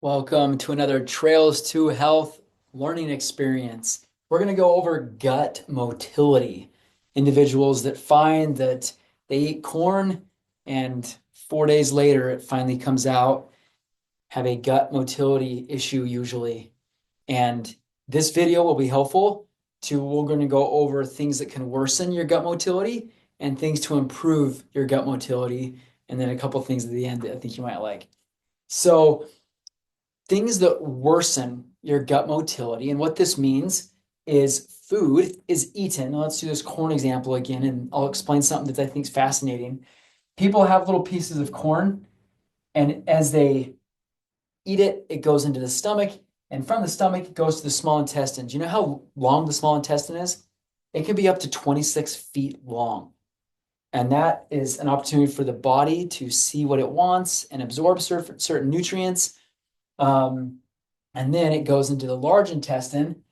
Welcome to another Trails to Health learning experience. We're going to go over gut motility. Individuals that find that they eat corn and 4 days later it finally comes out, have a gut motility issue usually. And this video will be helpful we're going to go over things that can worsen your gut motility and things to improve your gut motility. And then a couple things at the end that I think you might like. So, things that worsen your gut motility. And what this means is food is eaten. Let's do this corn example again, and I'll explain something that I think is fascinating. People have little pieces of corn, and as they eat it, it goes into the stomach, and from the stomach, it goes to the small intestine. Do you know how long the small intestine is? It can be up to 26 feet long. And that is an opportunity for the body to see what it wants and absorb certain nutrients. Um, and then it goes into the large intestine,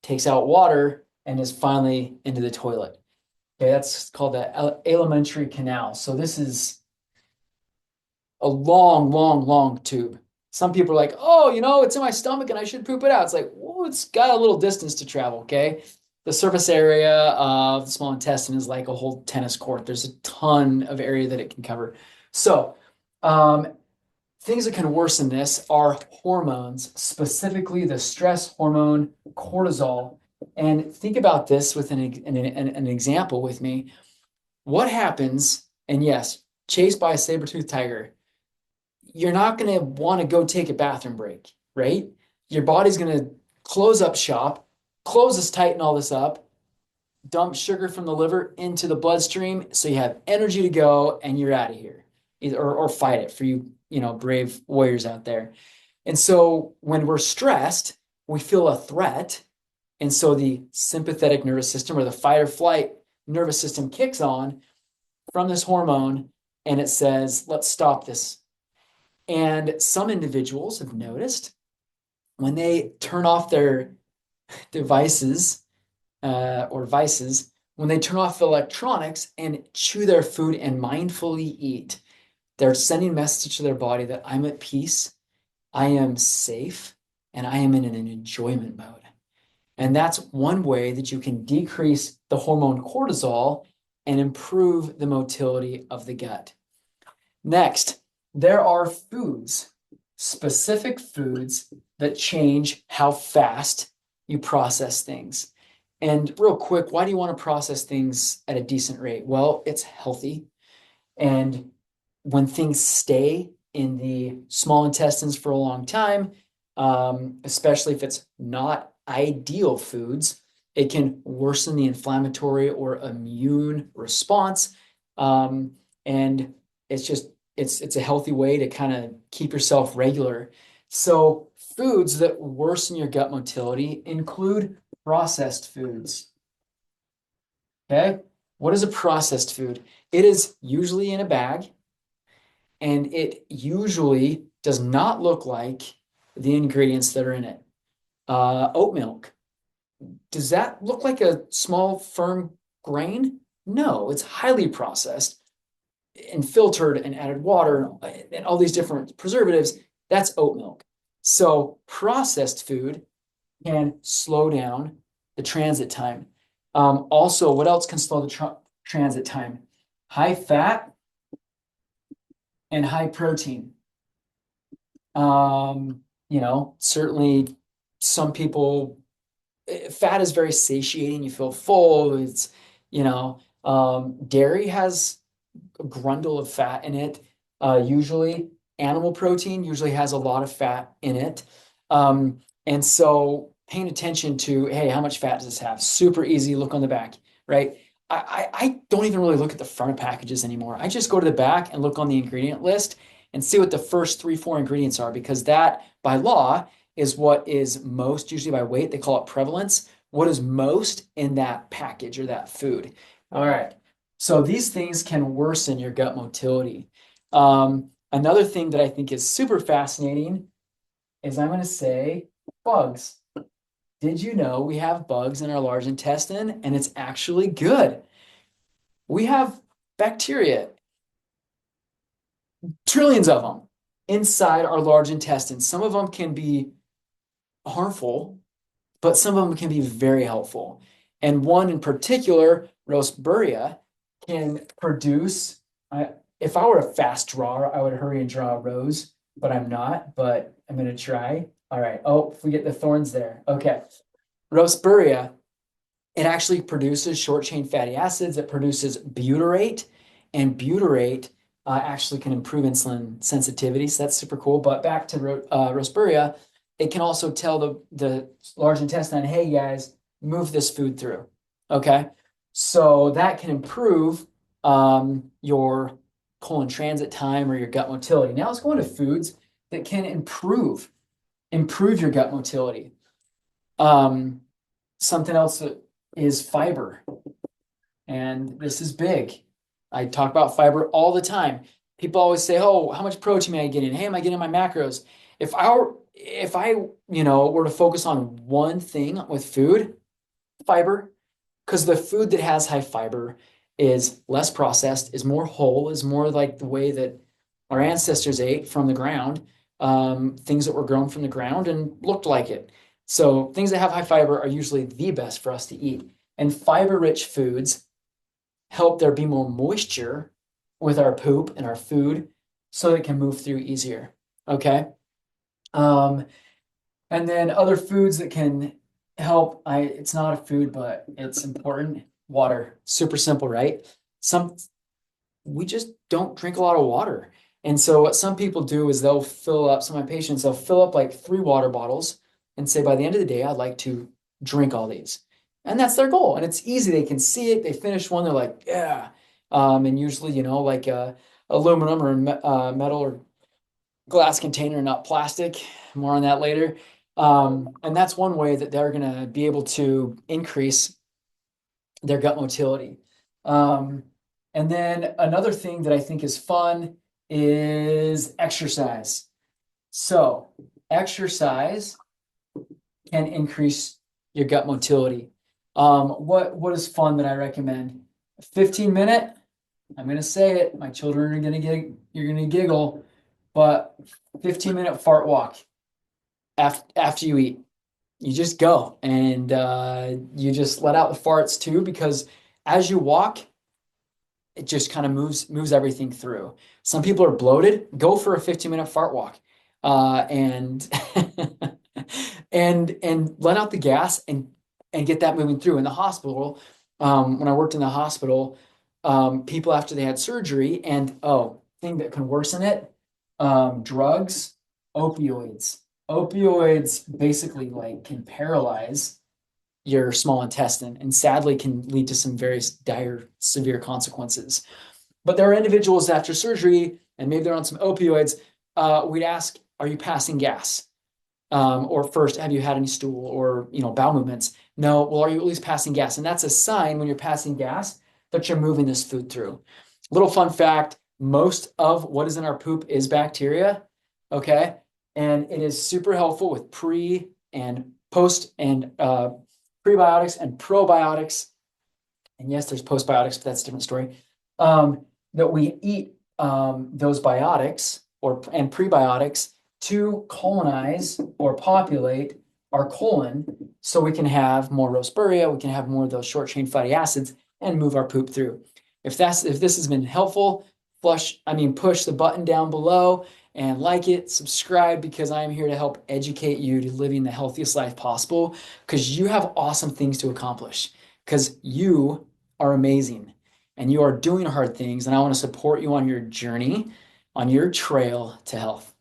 takes out water, and is finally into the toilet. Okay, that's called the alimentary canal. So this is a long, long, long tube. Some people are like, oh, it's in my stomach and I should poop it out. It's like, well, it's got a little distance to travel, okay? The surface area of the small intestine is like a whole tennis court. There's a ton of area that it can cover. So, things that can worsen this are hormones, specifically the stress hormone cortisol. And think about this with an example with me. What happens, and yes, chased by a saber-toothed tiger, you're not going to want to go take a bathroom break, right? Your body's going to close up shop, close this, tighten all this up, dump sugar from the liver into the bloodstream so you have energy to go and you're out of here. Or fight it for you, brave warriors out there. And so when we're stressed, we feel a threat. And so the sympathetic nervous system or the fight or flight nervous system kicks on from this hormone and it says, let's stop this. And some individuals have noticed when they turn off their devices or vices, when they turn off the electronics and chew their food and mindfully eat, they're sending a message to their body that I'm at peace, I am safe, and I am in an enjoyment mode. And that's one way that you can decrease the hormone cortisol and improve the motility of the gut. Next, there are foods, specific foods that change how fast you process things. And real quick, why do you want to process things at a decent rate? Well, it's healthy. And when things stay in the small intestines for a long time, especially if it's not ideal foods, it can worsen the inflammatory or immune response. And it's a healthy way to kind of keep yourself regular. So foods that worsen your gut motility include processed foods. Okay, what is a processed food? It is usually in a bag, and it usually does not look like the ingredients that are in it. Oat milk. Does that look like a small, firm grain? No, it's highly processed and filtered and added water and all these different preservatives. That's oat milk. So processed food can slow down the transit time. Also, what else can slow the transit time? High fat and high protein. Certainly some people, fat is very satiating. You feel full. Dairy has a grundle of fat in it. Usually animal protein usually has a lot of fat in it. And so paying attention to, hey, how much fat does this have? Super easy, look on the back, right? I don't even really look at the front of packages anymore. I just go to the back and look on the ingredient list and see what the first 3, 4 ingredients are, because that, by law, is what is most, usually by weight, they call it prevalence, what is most in that package or that food. All right. So these things can worsen your gut motility. Another thing that I think is super fascinating is I'm going to say bugs. Did you know we have bugs in our large intestine and it's actually good? We have bacteria, trillions of them inside our large intestines. Some of them can be harmful, but some of them can be very helpful. And one in particular, Rowedder, can produce. If I were a fast drawer, I would hurry and draw a rose, but I'm not. But I'm going to try. All right. Oh, if we get the thorns there. Okay. Rowedder, it actually produces short chain fatty acids. It produces butyrate, and butyrate actually can improve insulin sensitivity. So that's super cool. But back to Rowedder, it can also tell the large intestine, hey guys, move this food through. Okay. So that can improve your colon transit time or your gut motility. Now let's go into foods that can improve your gut motility. Something else that is fiber. And this is big. I talk about fiber all the time. People always say, oh, how much protein am I getting? Hey, am I getting my macros? If I were to focus on one thing with food, fiber, because the food that has high fiber is less processed, is more whole, is more like the way that our ancestors ate from the ground, things that were grown from the ground and looked like it. So things that have high fiber are usually the best for us to eat. And fiber-rich foods help there be more moisture with our poop and our food so it can move through easier. Okay. And then other foods that can help, it's not a food, but it's important. Water, super simple, right? We just don't drink a lot of water. And so what some people do is they'll fill up, some of my patients, they'll fill up like 3 water bottles and say, by the end of the day, I'd like to drink all these. And that's their goal. And it's easy. They can see it. They finish one. They're like, yeah. And usually, like aluminum or metal or glass container, not plastic. More on that later. And that's one way that they're going to be able to increase their gut motility. And then another thing that I think is fun is exercise. So exercise can increase your gut motility. What is fun that I recommend? 15-minute, I'm going to say it. My children are going to you're going to giggle, but 15-minute fart walk after you eat. You just go and you just let out the farts too, because as you walk, it just kind of moves everything through. Some people are bloated. Go for a 15-minute fart walk, and and let out the gas and get that moving through. In the hospital, when I worked in the hospital, people after they had surgery and thing that can worsen it, drugs, opioids. Opioids basically can paralyze your small intestine and sadly can lead to some very dire, severe consequences. But there are individuals after surgery, and maybe they're on some opioids, we'd ask, are you passing gas? Or first, have you had any stool or bowel movements? No. Well, are you at least passing gas? And that's a sign when you're passing gas that you're moving this food through. Little fun fact, most of what is in our poop is bacteria, okay? And it is super helpful with pre and post and prebiotics and probiotics. And yes, there's postbiotics, but that's a different story. That we eat those biotics and prebiotics to colonize or populate our colon so we can have more Rowedder, we can have more of those short chain fatty acids and move our poop through. If this has been helpful, push the button down below and like it, subscribe, because I am here to help educate you to living the healthiest life possible, because you have awesome things to accomplish, because you are amazing and you are doing hard things, and I want to support you on your journey, on your trail to health.